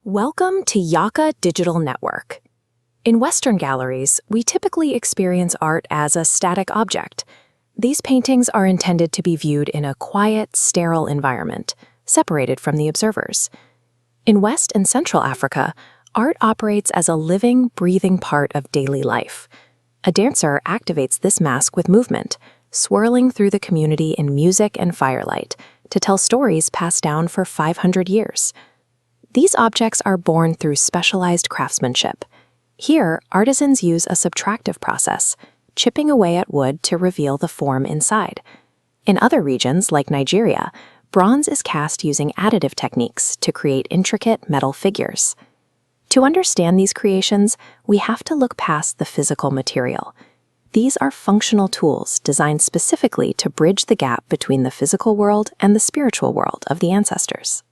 Welcome to Yaka Digital Network. In Western galleries, we typically experience art as a static object. These paintings are intended to be viewed in a quiet, sterile environment, separated from the observers. In West and Central Africa, art operates as a living, breathing part of daily life. A dancer activates this mask with movement, swirling through the community in music and firelight to tell stories passed down for 500 years. These objects are born through specialized craftsmanship. Here, artisans use a subtractive process, chipping away at wood to reveal the form inside. In other regions, like Nigeria, bronze is cast using additive techniques to create intricate metal figures. To understand these creations, we have to look past the physical material. These are functional tools designed specifically to bridge the gap between the physical world and the spiritual world of the ancestors.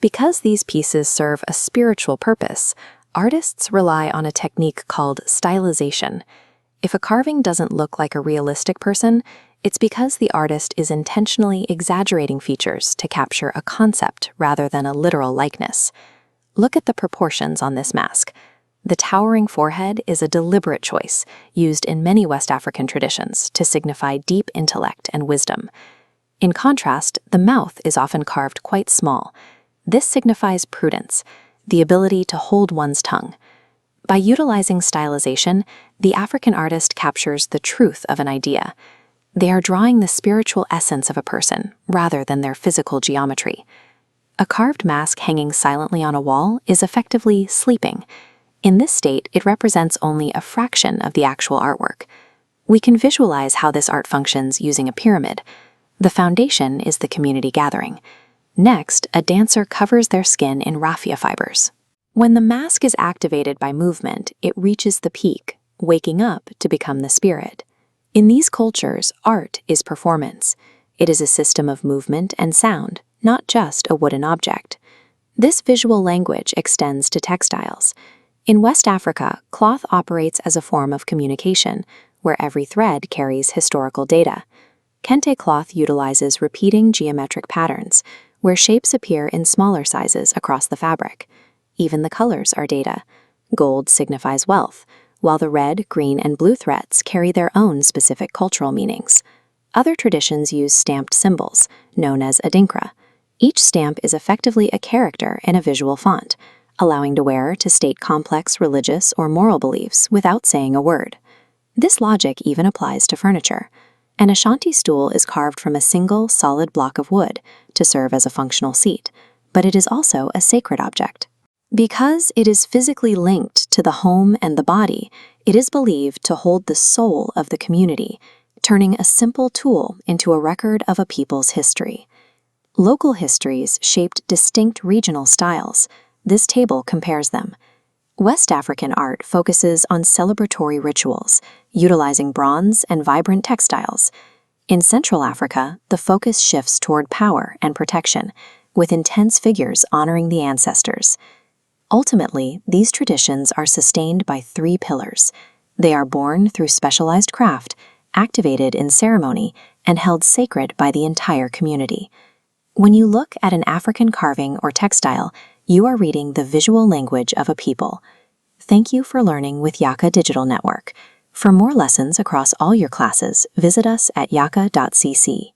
Because these pieces serve a spiritual purpose, artists rely on a technique called stylization. If a carving doesn't look like a realistic person, it's because the artist is intentionally exaggerating features to capture a concept rather than a literal likeness. Look at the proportions on this mask. The towering forehead is a deliberate choice, used in many West African traditions to signify deep intellect and wisdom. In contrast, the mouth is often carved quite small. This signifies prudence, the ability to hold one's tongue. By utilizing stylization, the African artist captures the truth of an idea. They are drawing the spiritual essence of a person, rather than their physical geometry. A carved mask hanging silently on a wall is effectively sleeping. In this state, it represents only a fraction of the actual artwork. We can visualize how this art functions using a pyramid. The foundation is the community gathering. Next, a dancer covers their skin in raffia fibers. When the mask is activated by movement, it reaches the peak, waking up to become the spirit. In these cultures, art is performance. It is a system of movement and sound, not just a wooden object. This visual language extends to textiles. In West Africa, cloth operates as a form of communication, where every thread carries historical data. Kente cloth utilizes repeating geometric patterns, where shapes appear in smaller sizes across the fabric. Even the colors are data. Gold signifies wealth, while the red, green, and blue threads carry their own specific cultural meanings. Other traditions use stamped symbols, known as adinkra. Each stamp is effectively a character in a visual font, allowing the wearer to state complex religious or moral beliefs without saying a word. This logic even applies to furniture. An Ashanti stool is carved from a single, solid block of wood to serve as a functional seat, but it is also a sacred object. Because it is physically linked to the home and the body, it is believed to hold the soul of the community, turning a simple tool into a record of a people's history. Local histories shaped distinct regional styles. This table compares them. West African art focuses on celebratory rituals, utilizing bronze and vibrant textiles. In Central Africa, the focus shifts toward power and protection, with intense figures honoring the ancestors. Ultimately, these traditions are sustained by three pillars. They are born through specialized craft, activated in ceremony, and held sacred by the entire community. When you look at an African carving or textile, you are reading the visual language of a people. Thank you for learning with Yaka Digital Network. For more lessons across all your classes, visit us at yaka.cc.